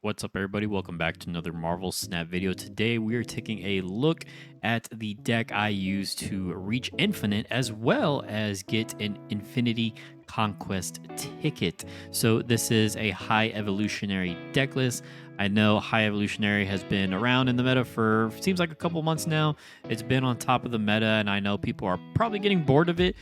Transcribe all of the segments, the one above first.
What's up, everybody? Welcome back to another Marvel Snap video. Today, we are taking a look at the deck I use to reach Infinite, as well as get an Infinity Conquest ticket. So this is a High Evolutionary deck list. I know High Evolutionary has been around in the meta for seems like a couple months now. It's been on top of the meta, and I know people are probably getting bored of it.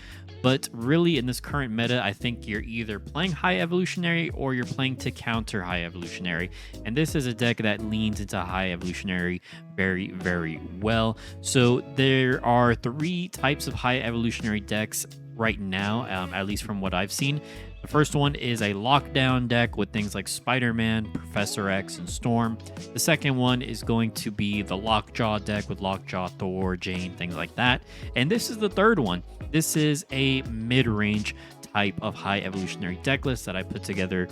But really, in this current meta, I think you're either playing High Evolutionary or you're playing to counter High Evolutionary. And this is a deck that leans into High Evolutionary very, very well. So there are three types of High Evolutionary decks right now, at least from what I've seen. The first one is a lockdown deck with things like Spider-Man, Professor X, and Storm. The second one is going to be the Lockjaw deck with Lockjaw, Thor, Jane, things like that. And this is the third one. This is a mid-range type of High Evolutionary deck list that I put together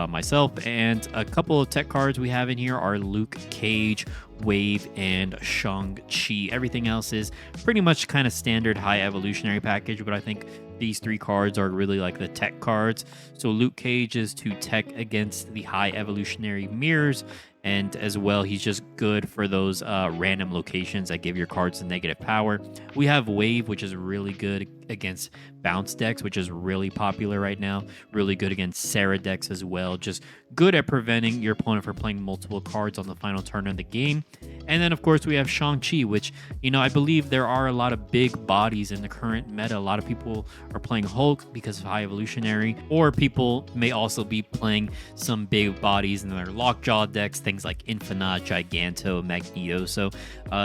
myself. And a couple of tech cards we have in here are Luke Cage, Wave, and Shang-Chi. Everything else is pretty much kind of standard High Evolutionary package, but I think these three cards are really like the tech cards. So Luke Cage is to tech against the High Evolutionary mirrors, and as well, he's just good for those random locations that give your cards a negative power. We have Wave, which is really good against bounce decks, which is really popular right now. Really good against Sarah decks as well. Just good at preventing your opponent from playing multiple cards on the final turn of the game. And then, of course, we have Shang-Chi, which, you know, I believe there are a lot of big bodies in the current meta. A lot of people are playing Hulk because of High Evolutionary, or people may also be playing some big bodies in their Lockjaw decks, things like Infinite, Giganto, Magneto. So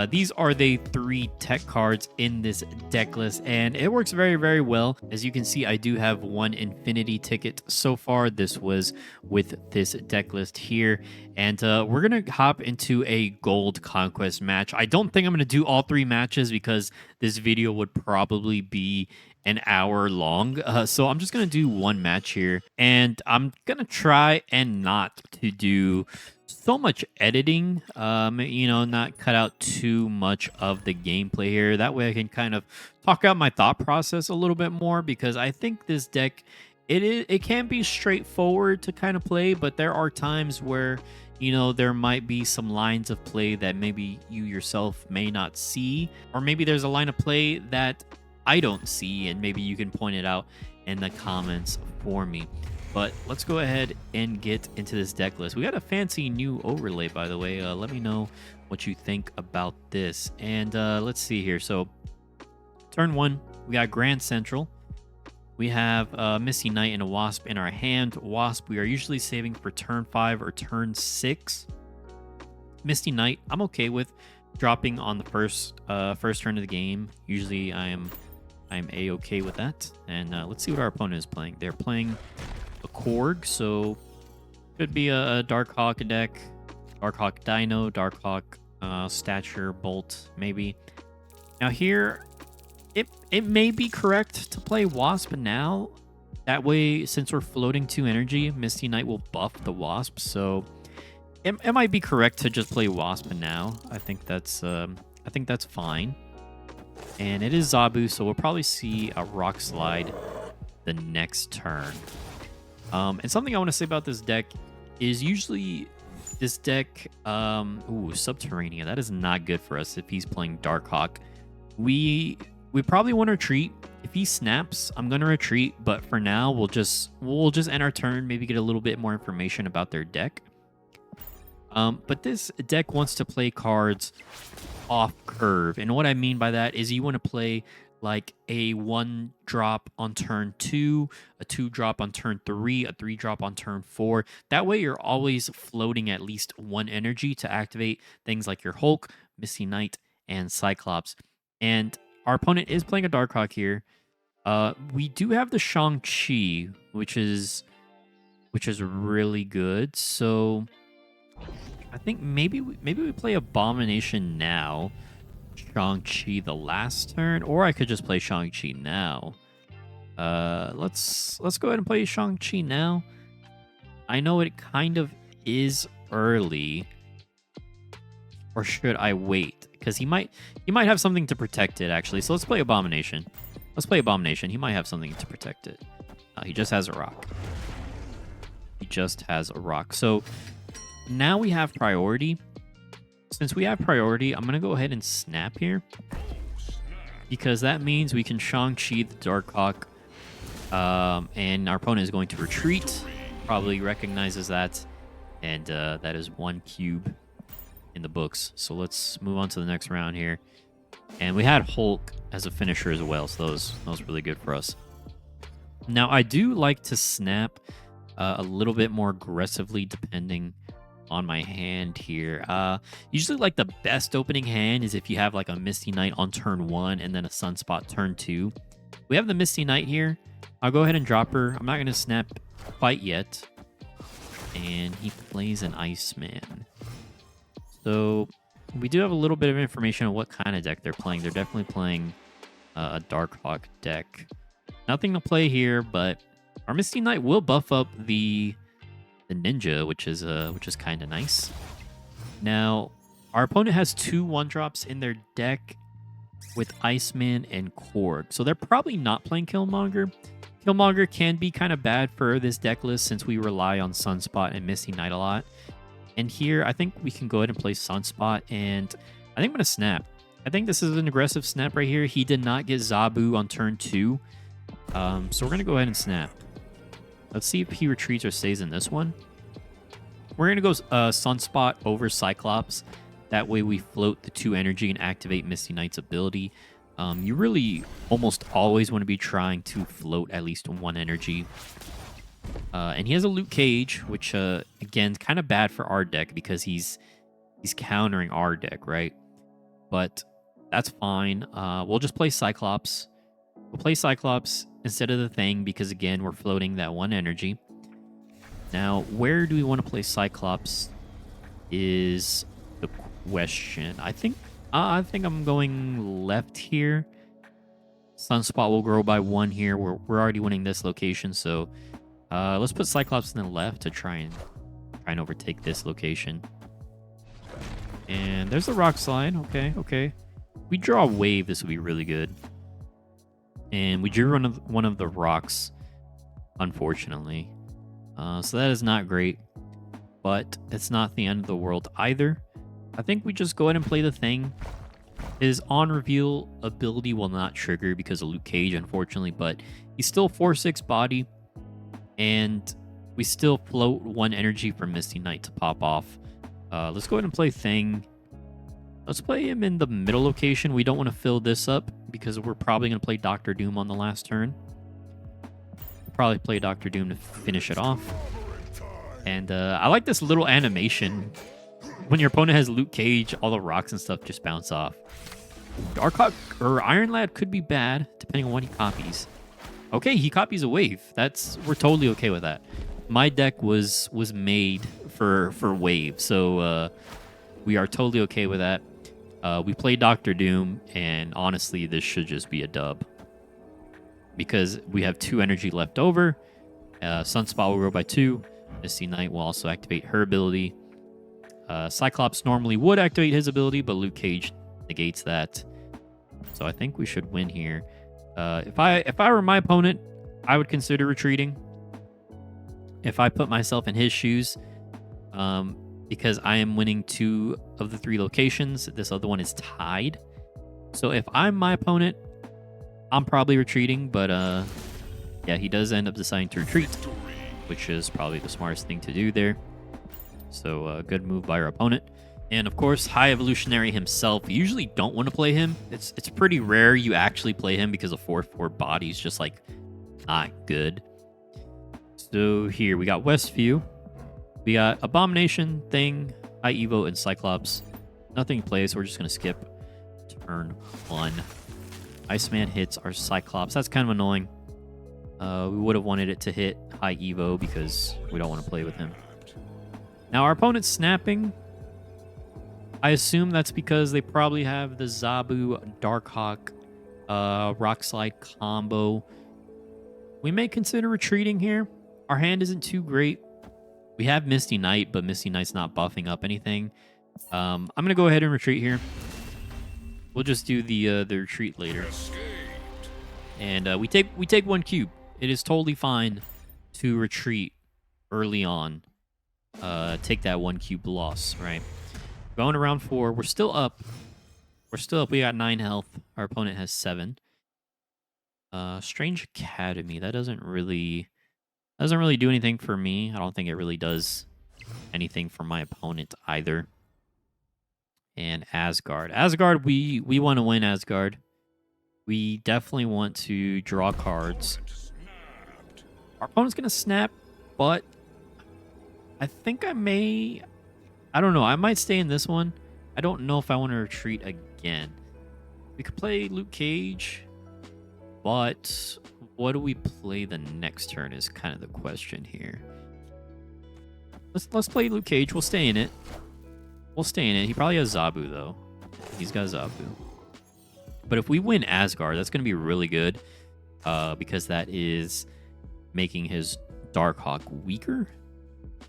these are the three tech cards in this deck list, and it works very, very well. As you can see, I do have one Infinity ticket so far. This was with this deck list here, and we're gonna hop into a gold conquest match. I don't think I'm gonna do all three matches because this video would probably be an hour long, so I'm just gonna do one match here, and I'm gonna try and not to do so much editing, you know, not cut out too much of the gameplay here. That way I can kind of talk out my thought process a little bit more, because I think this deck, it can be straightforward to kind of play, but there are times where, you know, there might be some lines of play that maybe you yourself may not see, or maybe there's a line of play that I don't see, and maybe you can point it out in the comments for me. But let's go ahead and get into this deck list. We got a fancy new overlay, by the way. Let me know what you think about this. And let's see here. So turn one, we got Grand Central. We have Misty Knight and a Wasp in our hand. Wasp, we are usually saving for turn 5 or turn 6. Misty Knight, I'm okay with dropping on the first turn of the game. Usually I'm a-okay with that. And let's see what our opponent is playing. They're playing a Korg, so could be a Darkhawk deck, Darkhawk Dino, Darkhawk Stature Bolt, maybe. Now here, it may be correct to play Wasp now. That way, since we're floating 2 energy, Misty Knight will buff the Wasp, so it might be correct to just play Wasp now. I think that's fine. And it is Zabu, so we'll probably see a Rock Slide the next turn. And something I want to say about this deck is usually this deck, Subterranean, that is not good for us if he's playing Darkhawk. We probably want to retreat. If he snaps, I'm going to retreat, but for now, we'll just end our turn, maybe get a little bit more information about their deck. But this deck wants to play cards off curve, and what I mean by that is you want to play like a 1-drop on turn 2, a 2-drop on turn 3, a 3-drop on turn 4. That way you're always floating at least 1 energy to activate things like your Hulk, Misty Knight, and Cyclops. And our opponent is playing a Darkhawk here. We do have the Shang-Chi, which is really good. So I think maybe we play Abomination now, Shang-Chi the last turn, or I could just play Shang-Chi now. Let's go ahead and play Shang-Chi now. I know it kind of is early, or should I wait? Because he might have something to protect it, actually. So let's play Abomination. Let's play Abomination. He might have something to protect it. He just has a rock. He just has a rock. So Now we have priority. Since we have priority, I'm going to go ahead and snap here. Because that means we can Shang-Chi the Darkhawk. And our opponent is going to retreat. Probably recognizes that. And that is 1 cube in the books. So let's move on to the next round here. And we had Hulk as a finisher as well. So that was really good for us. Now, I do like to snap a little bit more aggressively depending on my hand here. Usually, like, the best opening hand is if you have, like, a Misty Knight on turn 1 and then a Sunspot turn 2. We have the Misty Knight here. I'll go ahead and drop her. I'm not going to snap quite yet. And he plays an Iceman. So we do have a little bit of information on what kind of deck they're playing. They're definitely playing a Darkhawk deck. Nothing to play here, but our Misty Knight will buff up the Ninja, which is kind of nice. Now, our opponent has 2 1-drops in their deck with Iceman and Korg. So they're probably not playing Killmonger. Killmonger can be kind of bad for this deck list since we rely on Sunspot and Misty Knight a lot. And here, I think we can go ahead and play Sunspot, and I think I'm going to snap. I think this is an aggressive snap right here. He did not get Zabu on turn 2. So we're going to go ahead and snap. Let's see if he retreats or stays in this one. We're going to go Sunspot over Cyclops. That way we float the 2 energy and activate Misty Knight's ability. You really almost always want to be trying to float at least 1 energy. And he has a Luke Cage, which, again, is kind of bad for our deck because he's countering our deck, right? But that's fine. We'll just play Cyclops. We'll play Cyclops instead of the Thing because, again, we're floating that 1 energy. Now, where do we want to play Cyclops is the question. I think I'm going left here. Sunspot will grow by 1 here. We're already winning this location, so let's put Cyclops in the left to try and overtake this location. And there's the rock slide. Okay. We draw a wave. This would be really good. And we drew one of the rocks, unfortunately. So that is not great, but it's not the end of the world either. I think we just go ahead and play the Thing. His on-reveal ability will not trigger because of Luke Cage, unfortunately, but he's still 4/6 body, and we still float 1 energy for Misty Knight to pop off. Let's go ahead and play Thing. Let's play him in the middle location. We don't want to fill this up because we're probably going to play Doctor Doom on the last turn. We'll probably play Doctor Doom to finish it off. And I like this little animation. When your opponent has Luke Cage, all the rocks and stuff just bounce off. Darkhawk or Iron Lad could be bad, depending on what he copies. Okay, he copies a wave. We're totally okay with that. My deck was made for wave, so we are totally okay with that. We play Doctor Doom, and honestly, this should just be a dub. Because we have 2 energy left over. Sunspot will grow by 2. Misty Knight will also activate her ability. Cyclops normally would activate his ability, but Luke Cage negates that. So I think we should win here. If I were my opponent, I would consider retreating. If I put myself in his shoes, because I am winning 2 of the 3 locations, this other one is tied. So if I'm my opponent, I'm probably retreating, but yeah, he does end up deciding to retreat, which is probably the smartest thing to do there. So good move by our opponent. And of course, High Evolutionary himself, you usually don't want to play him. It's pretty rare you actually play him because a 4/4 body is just like not good. So here we got Westview. We got Abomination, Thing, High Evo, and Cyclops. Nothing in play, so we're just going to skip turn 1. Iceman hits our Cyclops. That's kind of annoying. We would have wanted it to hit High Evo because we don't want to play with him. Now, our opponent's snapping. I assume that's because they probably have the Zabu Darkhawk Rock Slide combo. We may consider retreating here. Our hand isn't too great. We have Misty Knight, but Misty Knight's not buffing up anything. I'm going to go ahead and retreat here. We'll just do the retreat later. And we take 1 cube. It is totally fine to retreat early on. take that 1 cube loss, right? Going around 4. We're still up. We're still up. We got 9 health. Our opponent has 7. Strange Academy. That doesn't really do anything for me. I don't think it really does anything for my opponent either. And Asgard. Asgard, we want to win Asgard. We definitely want to draw cards. Our opponent's going to snap, but I think I don't know. I might stay in this one. I don't know if I want to retreat again. We could play Luke Cage, but what do we play the next turn is kind of the question here. Let's play Luke Cage. We'll stay in it. We'll stay in it. He probably has Zabu, though. He's got Zabu. But if we win Asgard, that's going to be really good because that is making his Darkhawk weaker.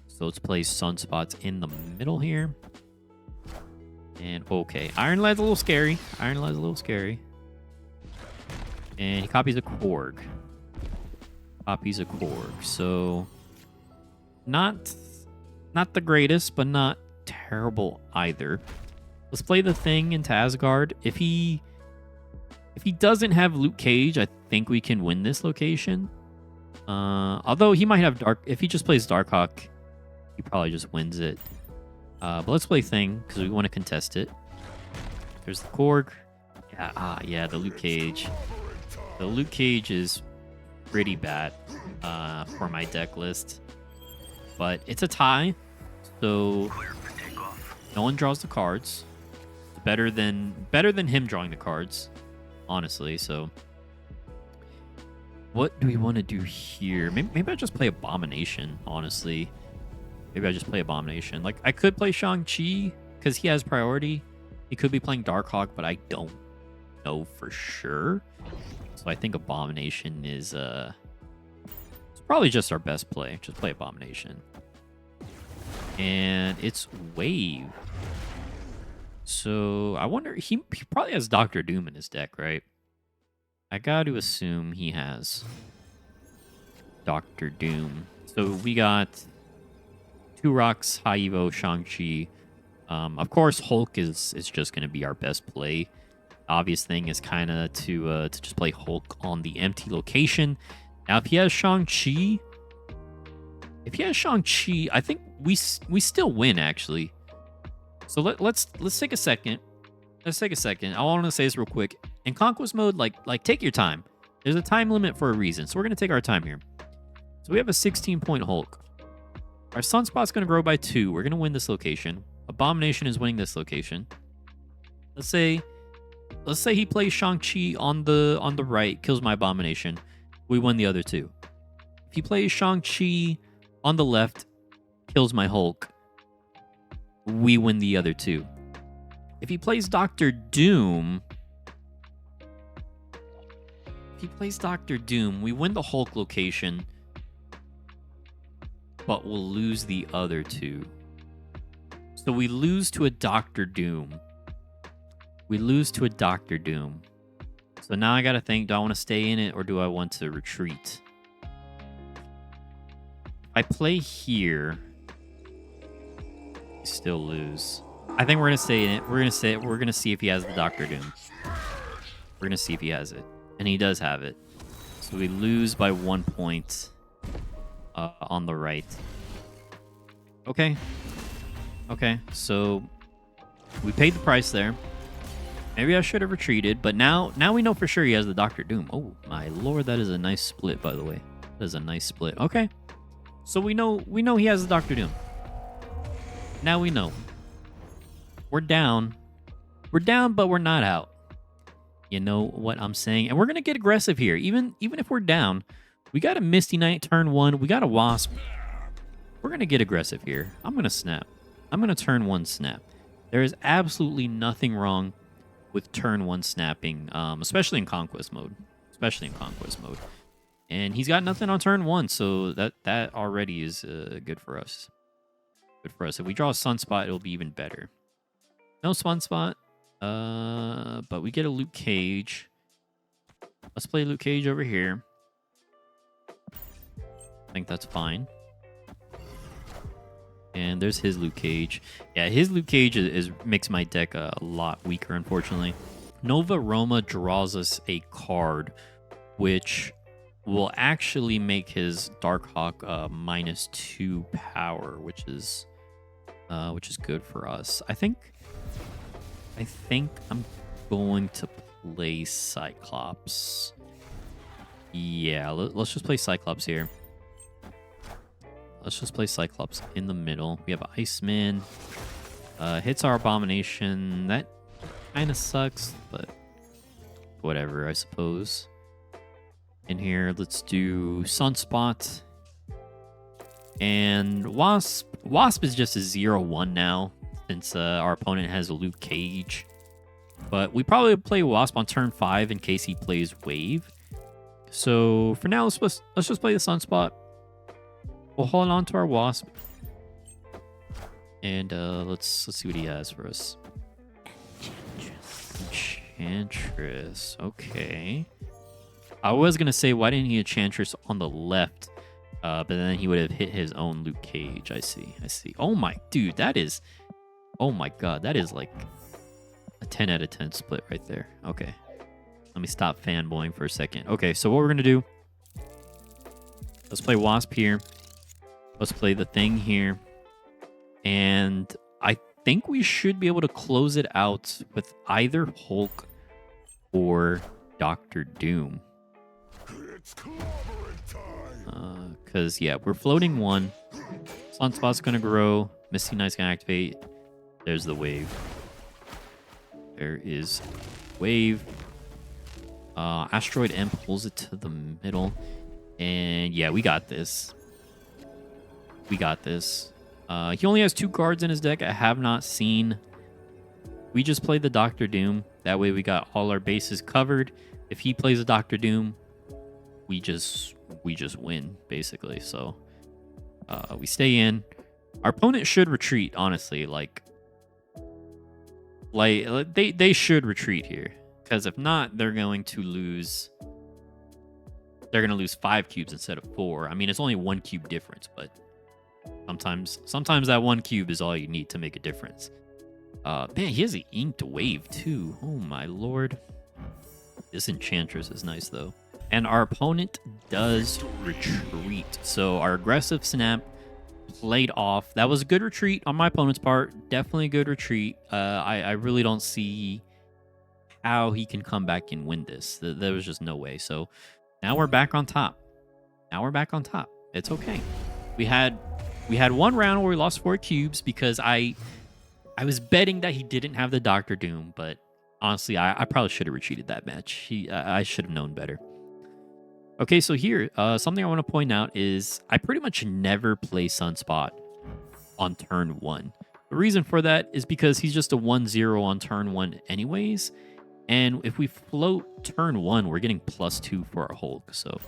So let's play Sunspots in the middle here. And okay, Iron Lad's a little scary. Iron Lad's a little scary. And he copies a Korg. Copies a Korg. So not the greatest, but not terrible either. Let's play the Thing into Asgard. If he doesn't have Luke Cage, I think we can win this location. Although he might have if he just plays Darkhawk, he probably just wins it. But let's play Thing because we want to contest it. There's the Korg. Yeah, the Luke Cage. The Luke Cage is pretty bad for my deck list. But it's a tie, so no one draws the cards. It's better than him drawing the cards, honestly. So what do we want to do here? Maybe I just play Abomination, honestly. Maybe I just play Abomination. Like, I could play Shang-Chi because he has priority. He could be playing Darkhawk, but I don't know for sure. So I think Abomination is it's probably just our best play. Just play Abomination. And it's Wave. So I wonder, he probably has Doctor Doom in his deck, right? I got to assume he has Doctor Doom. So we got 2 rocks, High Evo, Shang-Chi. Of course, Hulk is just going to be our best play. Obvious thing is kind of to just play Hulk on the empty location. Now, if he has Shang-Chi, I think we still win, actually. So let's take a second. Let's take a second. I want to say this real quick. In Conquest mode, like take your time. There's a time limit for a reason, so we're gonna take our time here. So we have a 16-point Hulk. Our Sunspot's gonna grow by 2. We're gonna win this location. Abomination is winning this location. Let's say he plays Shang-Chi on the right, kills my Abomination. We win the other 2. If he plays Shang-Chi on the left, kills my Hulk, we win the other 2. If he plays Doctor Doom, we win the Hulk location, but we'll lose the other 2. So we lose to a Doctor Doom. So now I gotta think, do I want to stay in it or do I want to retreat? If I play here, we still lose. I think we're gonna stay in it. We're gonna see if he has the Doctor Doom. We're gonna see if he has it. And he does have it. So we lose by 1 point on the right. Okay. So we paid the price there. Maybe I should have retreated, but now we know for sure he has the Doctor Doom. Oh my lord, that is a nice split, by the way. That is a nice split. Okay. So we know he has the Doctor Doom. Now we know. We're down. But we're not out. You know what I'm saying? And we're going to get aggressive here. Even if we're down, we got a Misty Knight turn 1. We got a Wasp. We're going to get aggressive here. I'm going to snap. I'm going to turn 1 snap. There is absolutely nothing wrong with turn 1 snapping, especially in Conquest mode. And he's got nothing on turn 1, so that already is good for us. If we draw a Sunspot, it'll be even better. No Sunspot. But we get a Luke Cage. Let's play Luke Cage over here. I think that's fine. And there's his Luke Cage. Yeah, his Luke Cage makes my deck a lot weaker, unfortunately. Nova Roma draws us a card, which will actually make his Darkhawk -2 power, which is good for us. I think I'm going to play Cyclops. Yeah, let's just play Cyclops here. Let's just play Cyclops in the middle. We have Iceman. Hits our Abomination. That kind of sucks, but whatever, I suppose. In here, let's do Sunspot. And Wasp. Wasp is just a 0/1 now, since our opponent has a Luke Cage. But we probably play Wasp on turn 5 in case he plays Wave. So for now, let's just play the Sunspot. We'll hold on to our Wasp. And let's see what he has for us. Enchantress. Okay. I was going to say, why didn't he Enchantress on the left? But then he would have hit his own Luke Cage. I see. Oh my, dude, that is... Oh my god, that is like a 10 out of 10 split right there. Okay. Let me stop fanboying for a second. Okay, so what we're going to do... Let's play Wasp here. Let's play the Thing here. And I think we should be able to close it out with either Hulk or Doctor Doom. Because, yeah, we're floating 1. Sunspot's going to grow. Misty Knight's going to activate. There's the Wave. There is Wave. Asteroid M pulls it to the middle. And, yeah, we got this. We got this. He only has 2 cards in his deck I have not seen. We just played the Doctor Doom. That way we got all our bases covered. If he plays a Doctor Doom, we just win, basically. So we stay in. Our opponent should retreat, honestly. Like they should retreat here. Because if not, they're going to lose. They're going to lose 5 cubes instead of 4. I mean, it's only 1 cube difference, but sometimes that 1 cube is all you need to make a difference. Man, he has an Inked Wave too. Oh my lord. This Enchantress is nice though. And our opponent does retreat. So our aggressive snap played off. That was a good retreat on my opponent's part. Definitely a good retreat. I really don't see how he can come back and win this. There was just no way. So now we're back on top. It's okay. We had 1 round where we lost 4 cubes because I was betting that he didn't have the Doctor Doom, but honestly, I probably should have retreated that match. I should have known better. Okay, so here, something I want to point out is I pretty much never play Sunspot on turn 1. The reason for that is because he's just a 1/0 on turn 1 anyways, and if we float turn 1, we're getting +2 for our Hulk, so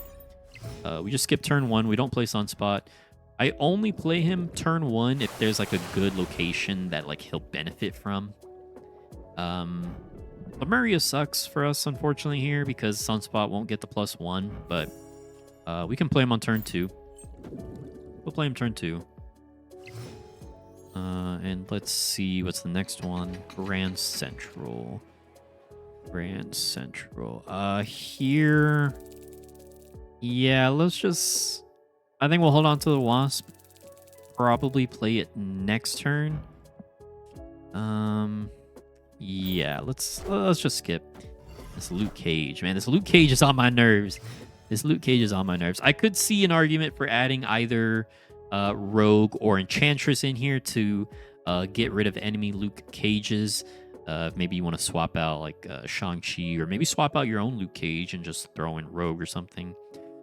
we just skip turn 1. We don't play Sunspot. I only play him turn 1 if there's like a good location that like he'll benefit from. Lemuria sucks for us, unfortunately, here because Sunspot won't get the +1, but we can play him on turn 2. We'll play him turn 2. And let's see what's the next one. Grand Central. Here. Yeah, let's just... I think we'll hold on to the Wasp. Probably play it next turn. Yeah, let's just skip this Luke Cage. Man, this Luke Cage is on my nerves. I could see an argument for adding either Rogue or Enchantress in here to get rid of enemy Luke Cages. Maybe you want to swap out like Shang-Chi, or maybe swap out your own Luke Cage and just throw in Rogue or something.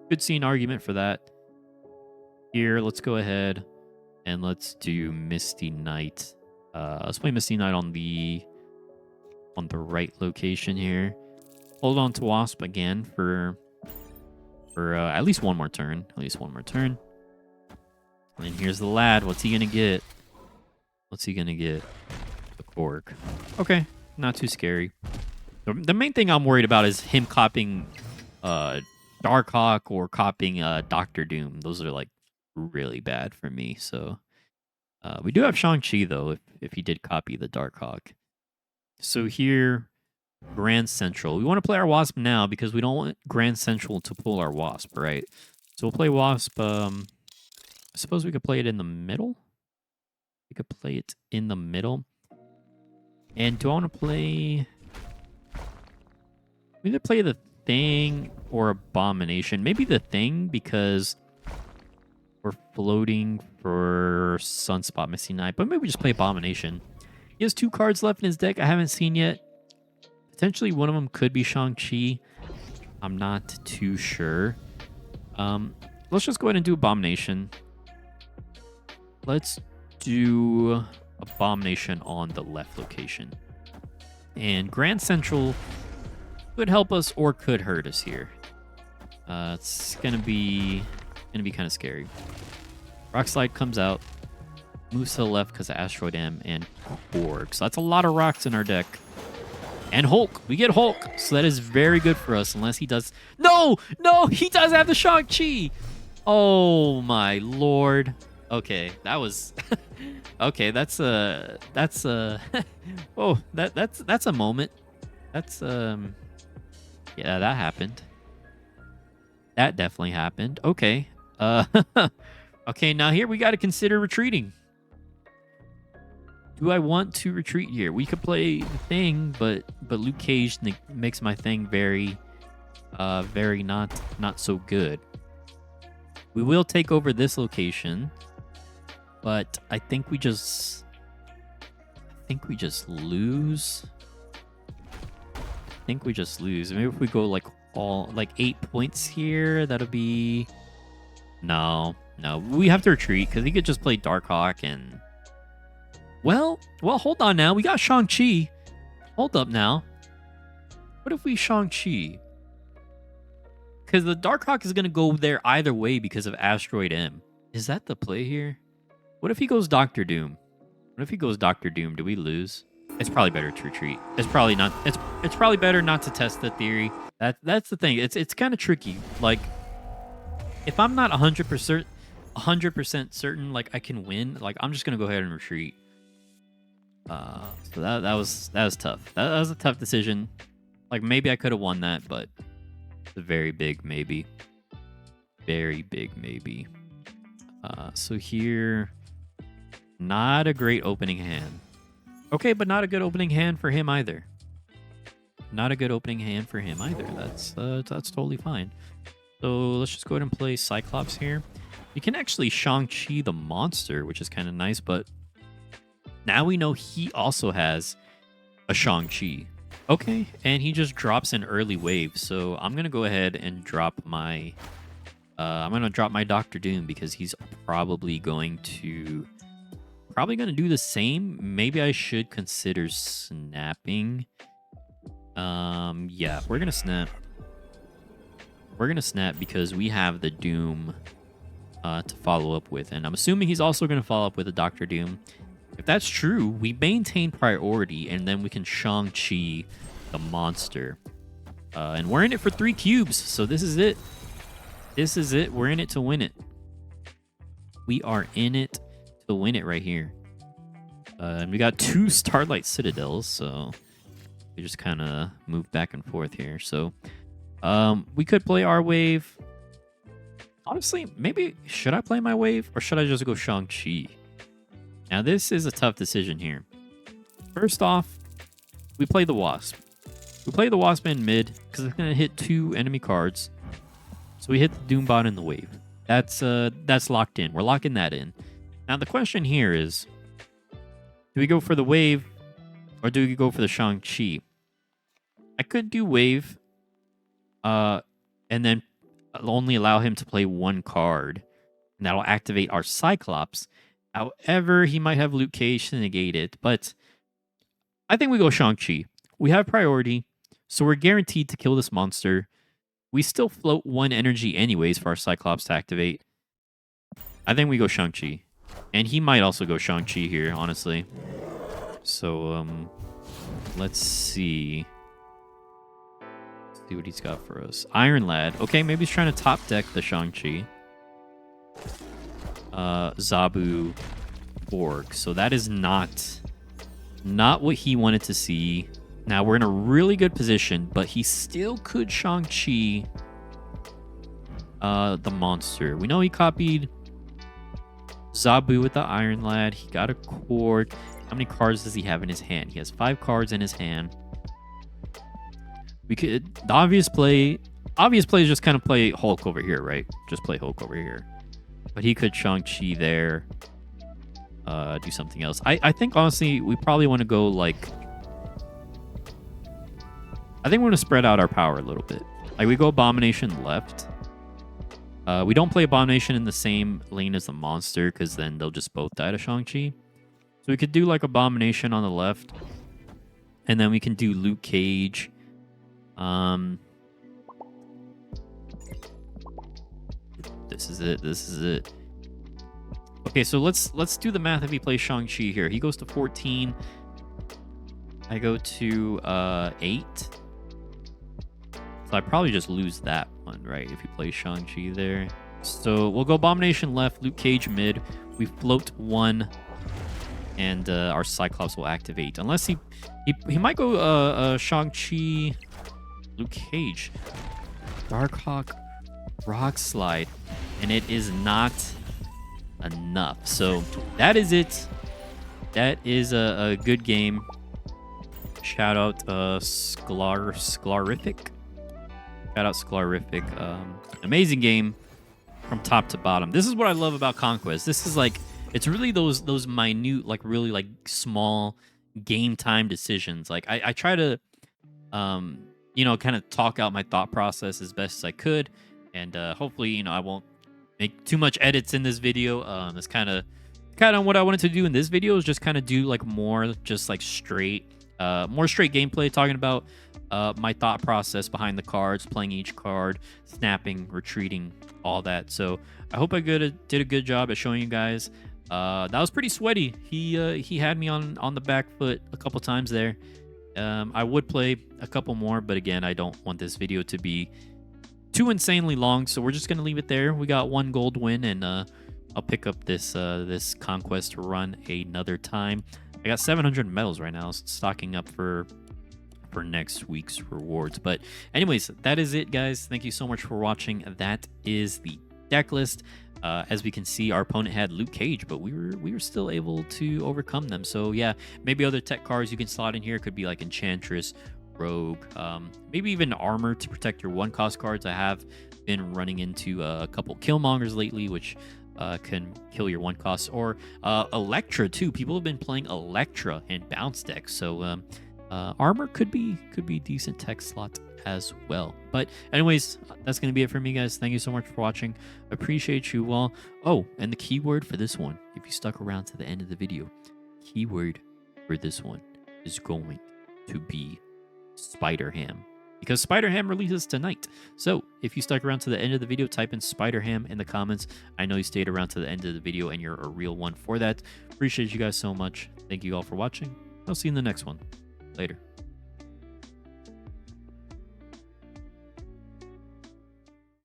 Could see an argument for that. Here, let's go ahead and let's do Misty Knight. Let's play Misty Knight on the right location here. Hold on to Wasp again for at least one more turn. And here's the lad. What's he gonna get? The Cork. Okay, not too scary. The main thing I'm worried about is him copying Darkhawk or copying Doctor Doom. Those are like really bad for me. So We do have Shang-Chi, though, if he did copy the Darkhawk. So here, Grand Central. We want to play our Wasp now because we don't want Grand Central to pull our Wasp, right? So we'll play Wasp. I suppose we could play it in the middle. We could play it in the middle. And do I want to play... We either play the Thing or Abomination. Maybe the Thing because we're floating for Sunspot, Misty Knight. But maybe we just play Abomination. He has 2 cards left in his deck I haven't seen yet. Potentially one of them could be Shang-Chi. I'm not too sure. Let's just go ahead and do Abomination. Let's do Abomination on the left location. And Grand Central could help us or could hurt us here. It's gonna be kind of scary. Rock Slide comes out, moves to the left because of Asteroid M and Borg. So that's a lot of rocks in our deck. And Hulk. We get Hulk. So that is very good for us unless he does... No! No! He does have the Shang-Chi! Oh my lord. Okay, that was... okay, that's a... oh, that's a moment. That's... Yeah, that happened. That definitely happened. Okay. Okay, now here we got to consider retreating. Do I want to retreat here? We could play the Thing, but Luke Cage makes my Thing very not so good. We will take over this location, but I think we just lose. I think we just lose. Maybe if we go like 8 points here, that'll be... No, we have to retreat because he could just play Darkhawk and... Well, hold on now. We got Shang-Chi. Hold up now. What if we Shang-Chi? Because the Darkhawk is going to go there either way because of Asteroid M. Is that the play here? What if he goes Doctor Doom? What if he goes Doctor Doom? Do we lose? It's probably better to retreat. It's probably not. It's probably better not to test the theory. That's the thing. It's kind of tricky. Like, if I'm not 100% certain, like I can win, like I'm just gonna go ahead and retreat. So that was tough. That was a tough decision. Like maybe I could have won that, but it's a very big maybe. Very big maybe. So here, not a great opening hand. Okay, but not a good opening hand for him either. Not a good opening hand for him either. That's totally fine. So let's just go ahead and play Cyclops here. You can actually Shang-Chi the monster, which is kind of nice, but now we know he also has a Shang-Chi. Okay, and he just drops an early wave. So I'm going to go ahead and drop my... I'm going to drop my Doctor Doom because he's probably going to do the same. Maybe I should consider snapping. Yeah, we're going to snap. We're going to snap because we have the Doom to follow up with. And I'm assuming he's also going to follow up with a Doctor Doom. If that's true, we maintain priority, and then we can Shang-Chi the monster. And we're in it for 3 cubes, so this is it. This is it. We're in it to win it. We are in it to win it right here. And we got 2 Starlight Citadels, so we just kind of move back and forth here. So we could play our wave. Honestly, maybe should I play my wave or should I just go Shang-Chi? Now, this is a tough decision here. First off, we play the Wasp. We play the Wasp in mid because it's going to hit 2 enemy cards. So we hit the Doombot in the wave. That's locked in. We're locking that in. Now, the question here is, do we go for the wave or do we go for the Shang-Chi? I could do wave and then only allow him to play 1 card. And that'll activate our Cyclops. However, he might have Luke Cage to negate it, but I think we go Shang-Chi. We have priority, so we're guaranteed to kill this monster. We still float 1 energy anyways for our Cyclops to activate. I think we go Shang-Chi. And he might also go Shang-Chi here, honestly. So, let's see. Let's see what he's got for us. Iron Lad. Okay, maybe he's trying to top deck the Shang-Chi. Zabu orc. So that is not what he wanted to see. Now we're in a really good position, but he still could Shang-Chi the monster. We know he copied Zabu with the Iron Lad. He got a cord. How many cards does he have in his hand? He has 5 cards in his hand. We could the obvious play is just kind of play Hulk over here, right? Just play Hulk over here. But he could Shang-Chi there. Do something else. I think honestly we probably want to go like I think we're gonna spread out our power a little bit. Like we go Abomination left. We don't play Abomination in the same lane as the monster because then they'll just both die to Shang-Chi. So we could do like Abomination on the left. And then we can do Luke Cage. This is it. This is it. Okay, so let's do the math if he plays Shang-Chi here. He goes to 14. I go to 8. So I probably just lose that one, right? If he plays Shang-Chi there. So we'll go Abomination left, Luke Cage mid. We float 1, and our Cyclops will activate. Unless he might go Shang-Chi, Luke Cage, Darkhawk, Rock Slide, and it is not enough. So that is it. That is a good game. Shout out Sklarific. Shout out Sklarific. Amazing game from top to bottom. This is what I love about Conquest. This is like, it's really those minute, like really like small game time decisions. Like I try to, you know, kind of talk out my thought process as best as I could. And hopefully, you know, I won't make too much edits in this video. That's kind of what I wanted to do in this video, is just kind of do like more just like more straight gameplay, talking about my thought process behind the cards, playing each card, snapping, retreating, all that. So I hope I did a good job at showing you guys. That was pretty sweaty. He had me on the back foot a couple times there. I would play a couple more, but again, I don't want this video to be too insanely long, so we're just gonna leave it there. We got 1 gold win, and I'll pick up this Conquest run another time. I got 700 medals right now, stocking up for next week's rewards. But anyways, that is it, guys. Thank you so much for watching. That is the deck list. As we can see, our opponent had Luke Cage, but we were still able to overcome them. So yeah, maybe other tech cards you can slot in here could be like Enchantress, Rogue, maybe even Armor to protect your 1-cost cards. I have been running into a couple Killmongers lately, which can kill your 1-cost, or Electra too. People have been playing Electra in bounce decks, so Armor could be decent tech slot as well. But anyways, that's gonna be it for me, guys. Thank you so much for watching. Appreciate you all. Oh, and the keyword for this one, if you stuck around to the end of the video, keyword for this one is going to be Spider-Ham, because Spider-Ham releases tonight. So if you stuck around to the end of the video, type in Spider-Ham in the comments. I know you stayed around to the end of the video, and you're a real one for that. Appreciate you guys so much. Thank you all for watching. I'll see you in the next one. Later.